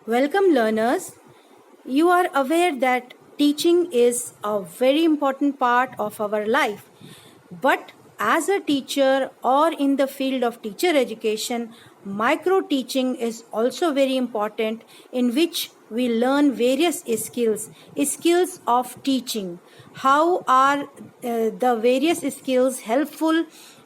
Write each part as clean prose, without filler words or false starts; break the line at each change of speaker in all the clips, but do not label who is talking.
Welcome, learners. You are aware that teaching is a very important part of our life. But as a teacher or in the field of teacher education, micro teaching is also very important, in which we learn various skills of teaching. How are the various skills helpful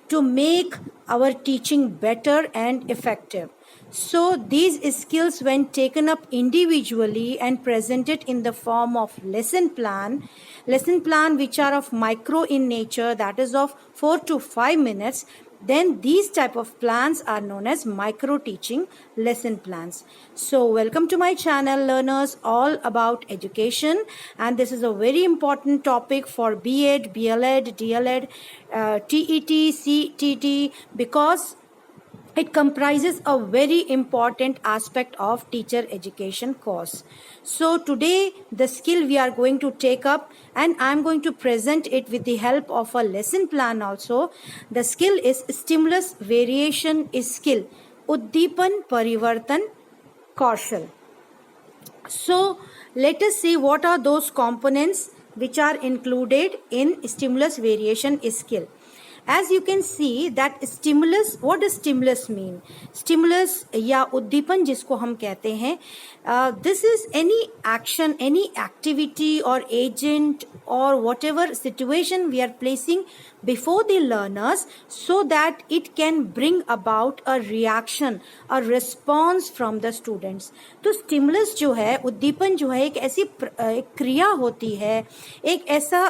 to make our teaching better and effective? So, these skills, when taken up individually and presented in the form of lesson plan which are of micro in nature, that is of 4 to 5 minutes, then these type of plans are known as micro teaching lesson plans. So welcome to my channel, learners, all about education, and this is a very important topic for B.Ed, BLed, DLed, TET, CTT, because it comprises a very important aspect of teacher education course. So today the skill we are going to take up, and I am going to present it with the help of a lesson plan also. The skill is stimulus variation skill, Uddipan Parivartan Kaushal. So let us see what are those components which are included in stimulus variation skill. As you can see that stimulus, what does stimulus mean? Stimulus या उद्दीपन जिसको हम कहते हैं, this is any action, any activity or agent or whatever situation we are placing before the learners so that it can bring about a reaction, a response from the students. तो stimulus जो है, उद्दीपन जो है, एक ऐसी एक क्रिया होती है, एक ऐसा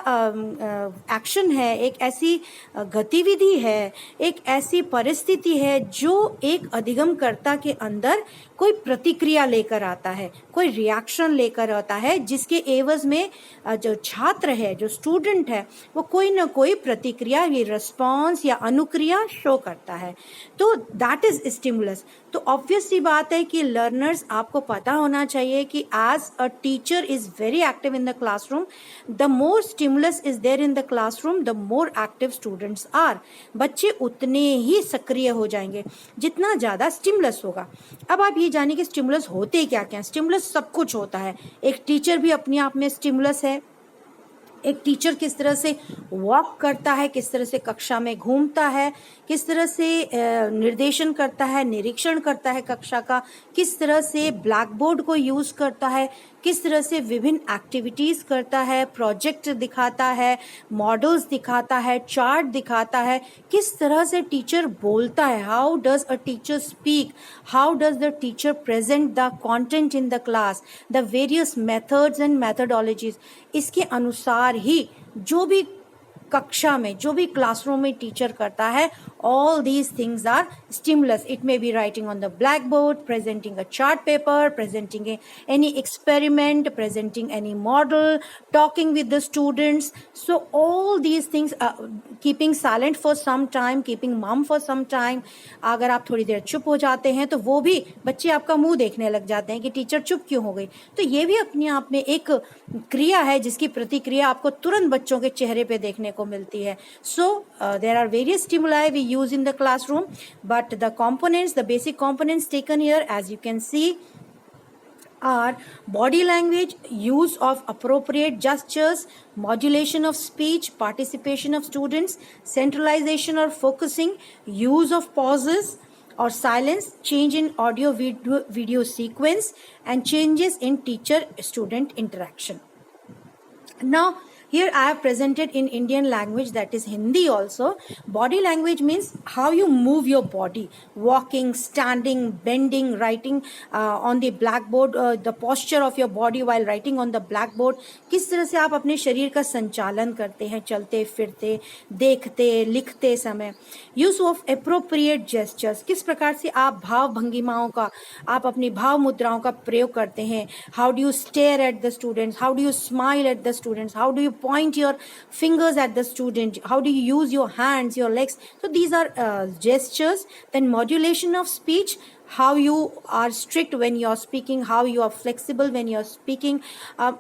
एक्शन है, एक ऐसी गतिविधि है, एक ऐसी परिस्थिति है जो एक अधिगमकर्ता के अंदर कोई प्रतिक्रिया लेकर आता है, कोई रिएक्शन लेकर आता है, जिसके एवज में जो छात्र है, जो स्टूडेंट है, वो कोई ना कोई प्रतिक्रिया, ये रिस्पॉन्स या अनुक्रिया शो करता है. तो दैट इज स्टिमुलस. तो ऑब्वियस सी बात है कि लर्नर्स, आपको पता होना चाहिए कि as a teacher is very active in the classroom. The more stimulus is there in the classroom, the more active students are. बच्चे उतने ही सक्रिय हो जाएंगे जितना ज़्यादा स्टिमुलस होगा. अब आप ये जानिए कि स्टिमुलस होते क्या क्या. स्टिमुलस सब कुछ होता है. एक टीचर भी अपने आप में स्टिमुलस है. एक टीचर किस तरह से वॉक करता है, किस तरह से कक्षा में घूमता है, किस तरह से निर्देशन करता है, निरीक्षण करता है कक्षा का, किस तरह से ब्लैक बोर्ड को यूज़ करता है, किस तरह से विभिन्न एक्टिविटीज़ करता है, प्रोजेक्ट दिखाता है, मॉडल्स दिखाता है, चार्ट दिखाता है, किस तरह से टीचर बोलता है, how does a teacher speak, how does the teacher present the content in the class, the various methods and methodologies. इसके अनुसार ही जो भी कक्षा में, जो भी क्लासरूम में टीचर करता है, all these things are stimulus. It may be writing on the blackboard, presenting a chart paper, presenting any experiment, presenting any model, talking with the students. So all these things, keeping silent for some time, keeping mum for some time. अगर आप थोड़ी देर चुप हो जाते हैं तो वो भी बच्चे आपका मुंह देखने लग जाते हैं कि टीचर चुप क्यों हो गई. तो ये भी अपने आप में एक क्रिया है जिसकी प्रतिक्रिया आपको तुरंत बच्चों के चेहरे पे देखने को मिलती है. So there are various stimuli we use in the classroom, but the components, the basic components taken here, as you can see, are body language, use of appropriate gestures, modulation of speech, participation of students, centralization or focusing, use of pauses or silence, change in audio video sequence, and changes in teacher student interaction. Now here I have presented in Indian language, that is Hindi also. Body language means how you move your body, walking, standing, bending, writing on the blackboard, the posture of your body while writing on the blackboard. किस तरह से आप अपने शरीर का संचालन करते हैं, चलते फिरते, देखते, लिखते समय. यूज ऑफ एप्रोप्रिएट जेस्चर्स, किस प्रकार से आप भाव भंगिमाओं का, आप अपनी भाव मुद्राओं का प्रयोग करते हैं. How do you stare at the students, how do you smile at the students, how do you point your fingers at the student, how do you use your hands, your legs. So these are gestures. Then modulation of speech, how you are strict when you are speaking, how you are flexible when you are speaking.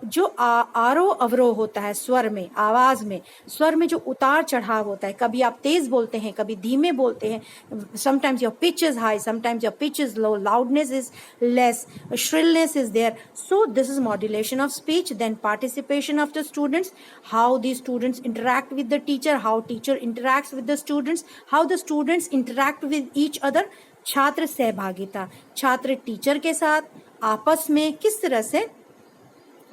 जो आरोह अवरोह होता है स्वर में, आवाज में, स्वर में जो उतार चढ़ाव होता है, कभी आप तेज बोलते हैं, कभी धीमे बोलते हैं, sometimes your pitch is high, sometimes your pitch is low, loudness is less, shrillness is there. So this is modulation of speech. Then participation of the students, how the students interact with the teacher, how teacher interacts with the students, how the students interact with each other. छात्र सहभागिता, छात्र teacher के साथ आपस में किस तरह से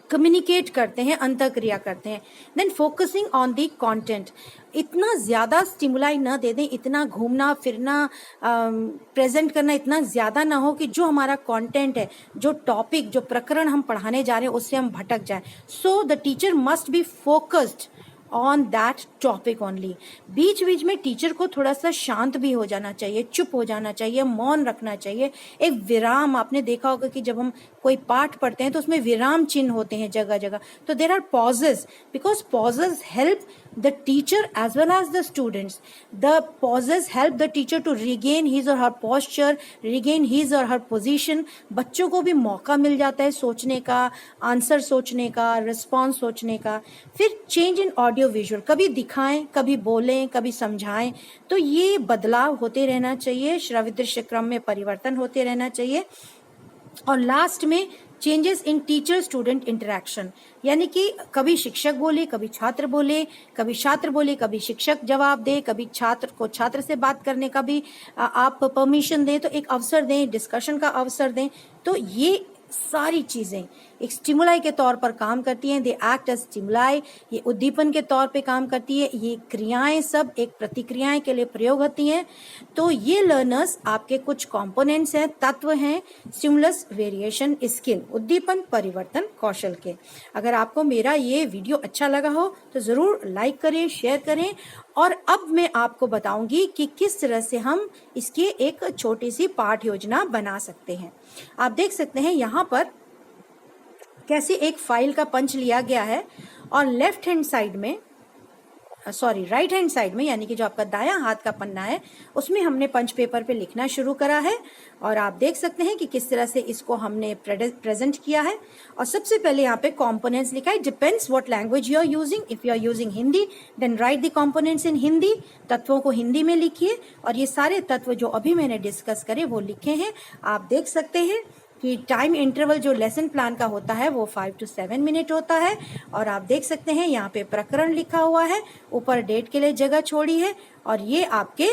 कम्युनिकेट करते हैं, अंतःक्रिया करते हैं. Then focusing on the content, इतना ज़्यादा स्टिमुलाई न दे दें, इतना घूमना फिरना प्रेजेंट करना इतना ज़्यादा ना हो कि जो हमारा कंटेंट है, जो टॉपिक, जो प्रकरण हम पढ़ाने जा रहे हैं उससे हम भटक जाएं. So the teacher must be focused on that topic only. बीच बीच में टीचर को थोड़ा सा शांत भी हो जाना चाहिए, चुप हो जाना चाहिए, मौन रखना चाहिए. एक विराम, आपने देखा होगा कि जब हम कोई पाठ पढ़ते हैं तो उसमें विराम चिन्ह होते हैं जगह जगह. तो there are pauses, because pauses help the teacher as well as the students. The pauses help the teacher to regain his or her posture, regain his or her position. बच्चों को भी मौका मिल जाता है सोचने का, आंसर सोचने का, रिस्पॉन्स सोचने का. फिर चेंज इन ऑडियो विजुअल, कभी दिखाएं, कभी बोलें, कभी समझाएं. तो ये बदलाव होते रहना चाहिए, श्रव्य दृश्य क्रम में परिवर्तन होते रहना चाहिए. और लास्ट में changes in teacher student interaction, यानी कि कभी शिक्षक बोले, कभी छात्र बोले, कभी छात्र बोले, कभी शिक्षक जवाब दे, कभी छात्र को छात्र से बात करने का भी आप परमिशन दें, तो एक अवसर दें, डिस्कशन का अवसर दें. तो ये सारी चीजें एक स्टिमुलाई के तौर पर काम करती हैं. दे एक्ट एज स्टिमुलाई, ये उद्दीपन के तौर पे काम करती है. ये क्रियाएं सब एक प्रतिक्रियाएं के लिए प्रयोग होती हैं. तो ये लर्नर्स आपके कुछ कंपोनेंट्स हैं, तत्व हैं, स्टिमुलस, वेरिएशन, स्किल, उद्दीपन, परिवर्तन, कौशल के. अगर आपको मेरा ये वीडियो अच्छा लगा हो तो जरूर लाइक करें, शेयर करें. और अब मैं आपको बताऊंगी कि किस तरह से हम इसकी एक छोटी सी पाठ योजना बना सकते हैं. आप देख सकते हैं यहाँ पर कैसे एक फाइल का पंच लिया गया है और लेफ्ट हैंड साइड में, राइट हैंड साइड में, यानी कि जो आपका दायां हाथ का पन्ना है उसमें हमने पंच पेपर पे लिखना शुरू करा है. और आप देख सकते हैं कि किस तरह से इसको हमने प्रेजेंट किया है. और सबसे पहले यहाँ पे कंपोनेंट्स लिखा है. Depends what language you are using. If you are using Hindi then write the components in Hindi. तत्वों को हिंदी में लिखिए. और ये सारे तत्व जो अभी मैंने डिस्कस करे वो लिखे हैं. आप देख सकते हैं कि टाइम इंटरवल जो लेसन प्लान का होता है वो 5 to 7 मिनट होता है. और आप देख सकते हैं यहाँ पे प्रकरण लिखा हुआ है, ऊपर डेट के लिए जगह छोड़ी है, और ये आपके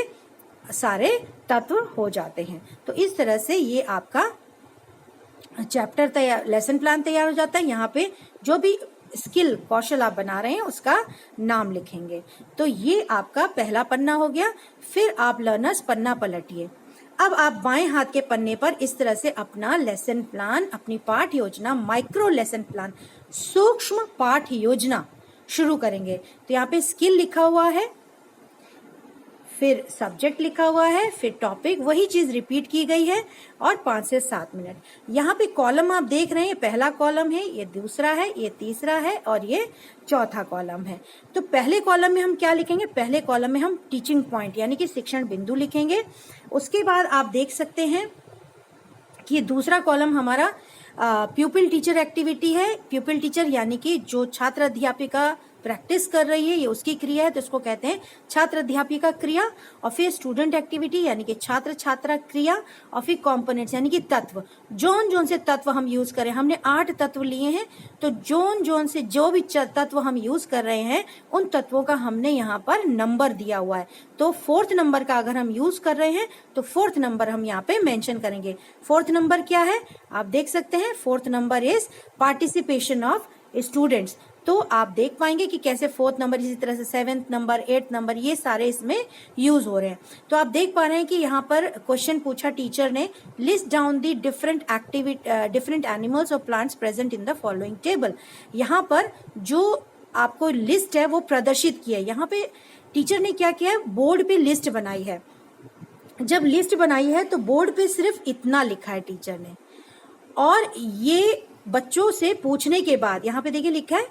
सारे तत्व हो जाते हैं. तो इस तरह से ये आपका चैप्टर तैयार, लेसन प्लान तैयार हो जाता है. यहाँ पे जो भी स्किल, कौशल आप बना रहे हैं उसका नाम लिखेंगे. तो ये आपका पहला पन्ना हो गया. फिर आप लर्नर्स पन्ना पलटिए. अब आप बाएं हाथ के पन्ने पर इस तरह से अपना लेसन प्लान, अपनी पाठ योजना, माइक्रो लेसन प्लान, सूक्ष्म पाठ योजना शुरू करेंगे. तो यहाँ पे स्किल लिखा हुआ है, फिर सब्जेक्ट लिखा हुआ है, फिर टॉपिक, वही चीज रिपीट की गई है, और 5 से 7 मिनट. यहाँ पे कॉलम आप देख रहे हैं, पहला कॉलम है, ये दूसरा है, ये तीसरा है, और ये चौथा कॉलम है. तो पहले कॉलम में हम क्या लिखेंगे? पहले कॉलम में हम टीचिंग पॉइंट यानी कि शिक्षण बिंदु लिखेंगे. उसके बाद आप देख सकते हैं कि दूसरा कॉलम हमारा प्यूपिल टीचर एक्टिविटी है. प्यूपिल टीचर यानी कि जो छात्र अध्यापिका प्रैक्टिस कर रही है, ये उसकी क्रिया है, तो इसको कहते हैं छात्र अध्यापिका क्रिया. और फिर स्टूडेंट एक्टिविटी यानी कि छात्र छात्रा क्रिया. और फिर कॉम्पोनेंट्स यानी कि तत्व, जोन जोन से तत्व हम यूज करें. हमने 8 तत्व लिए हैं, तो जोन जोन से जो भी तत्व हम यूज कर रहे हैं उन तत्वों का हमने यहाँ पर नंबर दिया हुआ है. तो 4th नंबर का अगर हम यूज कर रहे हैं तो 4th नंबर हम यहाँ पे मेंशन करेंगे. 4th नंबर क्या है आप देख सकते हैं. 4th number is participation of students. तो आप देख पाएंगे कि कैसे 4th नंबर, इसी तरह से 7th नंबर, 8th नंबर, ये सारे इसमें यूज हो रहे हैं. तो आप देख पा रहे हैं कि यहाँ पर क्वेश्चन पूछा टीचर ने, list down the different animals और plants present in the following table. यहाँ पर जो आपको लिस्ट है वो प्रदर्शित की है. यहाँ पे टीचर ने क्या किया है, बोर्ड पे लिस्ट बनाई है. जब लिस्ट बनाई है तो बोर्ड पे सिर्फ इतना लिखा है टीचर ने, और ये बच्चों से पूछने के बाद यहाँ पे देखिए लिखा है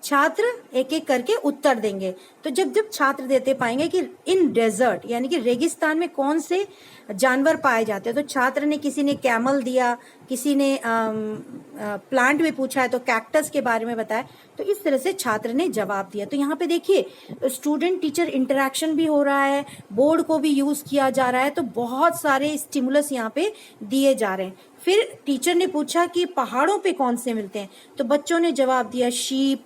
छात्र एक एक करके उत्तर देंगे। तो जब जब छात्र देते पाएंगे कि इन डेजर्ट यानी कि रेगिस्तान में कौन से जानवर पाए जाते हैं, तो छात्र ने, किसी ने कैमल दिया, किसी ने प्लांट में पूछा है तो कैक्टस के बारे में बताया, तो इस तरह से छात्र ने जवाब दिया। तो यहाँ पे देखिए स्टूडेंट टीचर इंटरेक्शन भी हो रहा है, बोर्ड को भी यूज किया जा रहा है, तो बहुत सारे स्टिमुलस यहाँ पे दिए जा रहे हैं। फिर टीचर ने पूछा कि पहाड़ों पे कौन से मिलते हैं, तो बच्चों ने जवाब दिया शीप,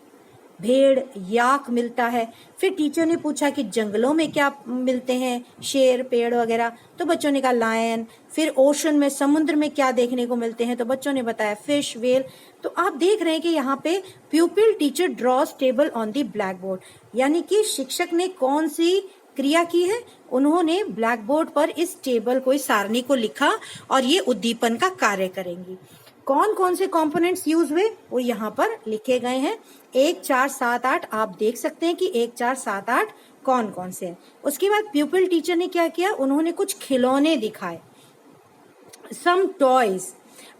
भेड़, याक मिलता है। फिर टीचर ने पूछा कि जंगलों में क्या मिलते हैं, शेर, पेड़ वगैरह, तो बच्चों ने कहा लायन। फिर ओशन में, समुद्र में क्या देखने को मिलते हैं, तो बच्चों ने बताया फिश, व्हेल। तो आप देख रहे हैं कि यहाँ पे pupil teacher draws table on the blackboard, यानी कि शिक्षक ने कौन सी क्रिया की है, उन्होंने ब्लैक बोर्ड पर इस टेबल को, इस सारणी को लिखा और ये उद्दीपन का कार्य करेंगी। कौन कौन से कंपोनेंट्स यूज हुए वो यहाँ पर लिखे गए हैं। 1, 4, 7, 8 आप देख सकते हैं कि 1, 4, 7, 8 कौन कौन से हैं। उसके बाद प्यूपिल टीचर ने क्या किया, उन्होंने कुछ खिलौने दिखाए, सम टॉयज।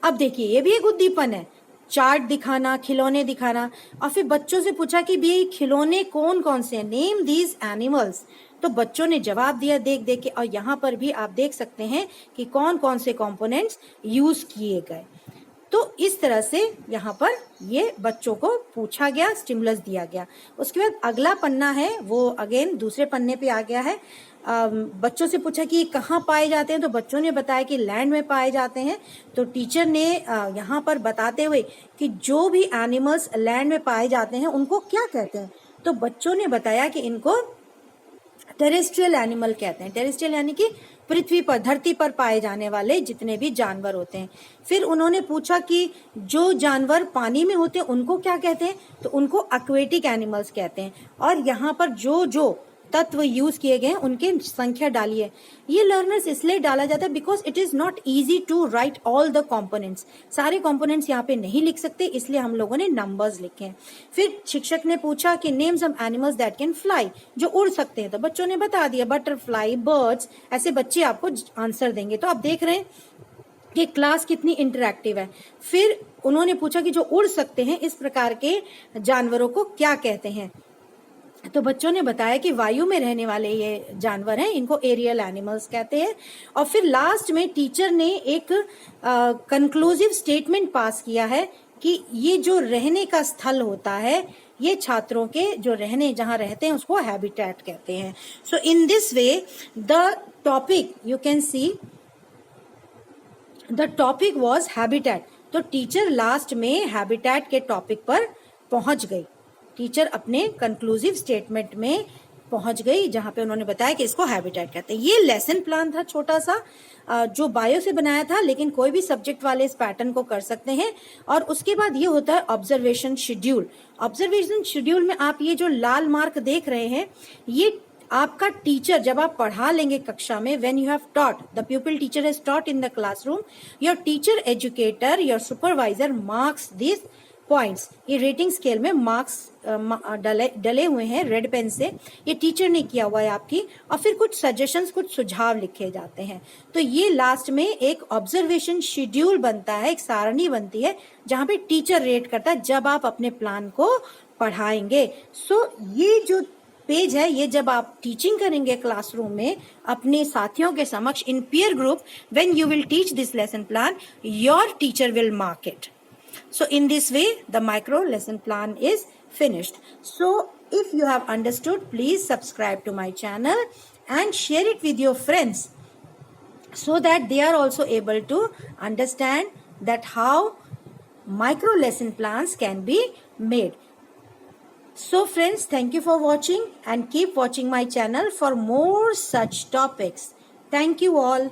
अब देखिए ये भी एक उद्दीपन है, चार्ट दिखाना, खिलौने दिखाना, और फिर बच्चों से पूछा कि भाई खिलौने कौन कौन से हैं, नेम दीज एनिमल्स। तो बच्चों ने जवाब दिया देख देख के, और यहाँ पर भी आप देख सकते हैं कि कौन कौन से कंपोनेंट्स यूज किए गए। तो इस तरह से यहाँ पर ये बच्चों को पूछा गया, स्टिमुलस दिया गया। उसके बाद अगला पन्ना है वो अगेन दूसरे पन्ने पे आ गया है। बच्चों से पूछा कि कहाँ पाए जाते हैं, तो बच्चों ने बताया कि लैंड में पाए जाते हैं। तो टीचर ने यहाँ पर बताते हुए कि जो भी एनिमल्स लैंड में पाए जाते हैं उनको क्या कहते हैं, तो बच्चों ने बताया कि इनको टेरेस्ट्रियल एनिमल कहते हैं। टेरेस्ट्रियल यानी कि पृथ्वी पर, धरती पर पाए जाने वाले जितने भी जानवर होते हैं। फिर उन्होंने पूछा कि जो जानवर पानी में होते हैं उनको क्या कहते हैं, तो उनको एक्वेटिक एनिमल्स कहते हैं। और यहाँ पर जो जो तत्व यूज किए गए हैं उनकी संख्या डालिए। ये लर्नर्स इसलिए डाला जाता है because it is not easy to write all the components. सारे कंपोनेंट्स यहाँ पे नहीं लिख सकते, इसलिए हम लोगों ने नंबर्स लिखे हैं। फिर शिक्षक ने पूछा कि name some animals that can fly, जो उड़ सकते हैं, तो बच्चों ने बता दिया बटरफ्लाई, बर्ड्स, ऐसे बच्चे आपको आंसर देंगे। तो आप देख रहे हैं कि क्लास कितनी इंटरैक्टिव है। फिर उन्होंने पूछा कि जो उड़ सकते हैं इस प्रकार के जानवरों को क्या कहते हैं, तो बच्चों ने बताया कि वायु में रहने वाले ये जानवर हैं, इनको एरियल एनिमल्स कहते हैं। और फिर लास्ट में टीचर ने एक कंक्लूसिव स्टेटमेंट पास किया है कि ये जो रहने का स्थल होता है, ये छात्रों के जो रहने, जहां रहते हैं उसको हैबिटेट कहते हैं। So in this way the topic you can see the topic was habitat. तो टीचर लास्ट में हैबिटेट के टॉपिक पर पहुंच गई। टीचर अपने कंक्लूसिव स्टेटमेंट में पहुंच गई जहां पे उन्होंने बताया कि इसको हैबिटेट कहते हैं। ये लेसन प्लान था छोटा सा जो बायो से बनाया था, लेकिन कोई भी सब्जेक्ट वाले इस पैटर्न को कर सकते हैं। और उसके बाद ये होता है ऑब्जर्वेशन शेड्यूल। ऑब्जर्वेशन शेड्यूल में आप ये जो लाल मार्क देख रहे हैं, ये आपका टीचर जब आप पढ़ा लेंगे कक्षा में, when you have taught, the प्यूपिल teacher has taught in the classroom, your teacher educator, your supervisor marks this points. ये रेटिंग स्केल में मार्क्स डले हुए हैं रेड पेन से, ये टीचर ने किया हुआ है आपकी। और फिर कुछ सजेशंस, कुछ सुझाव लिखे जाते हैं। तो ये लास्ट में एक ऑब्जर्वेशन शेड्यूल बनता है, एक सारणी बनती है जहां पे टीचर रेट करता है जब आप अपने प्लान को पढ़ाएंगे। सो ये जो पेज है, ये जब आप टीचिंग करेंगे क्लासरूम में अपने साथियों के समक्ष in peer group, when you will teach this lesson plan, your teacher will mark it. So in this way the micro lesson plan is finished. So if you have understood, please subscribe to my channel and share it with your friends so that they are also able to understand that how micro lesson plans can be made. So friends, thank you for watching and keep watching my channel for more such topics. Thank you all.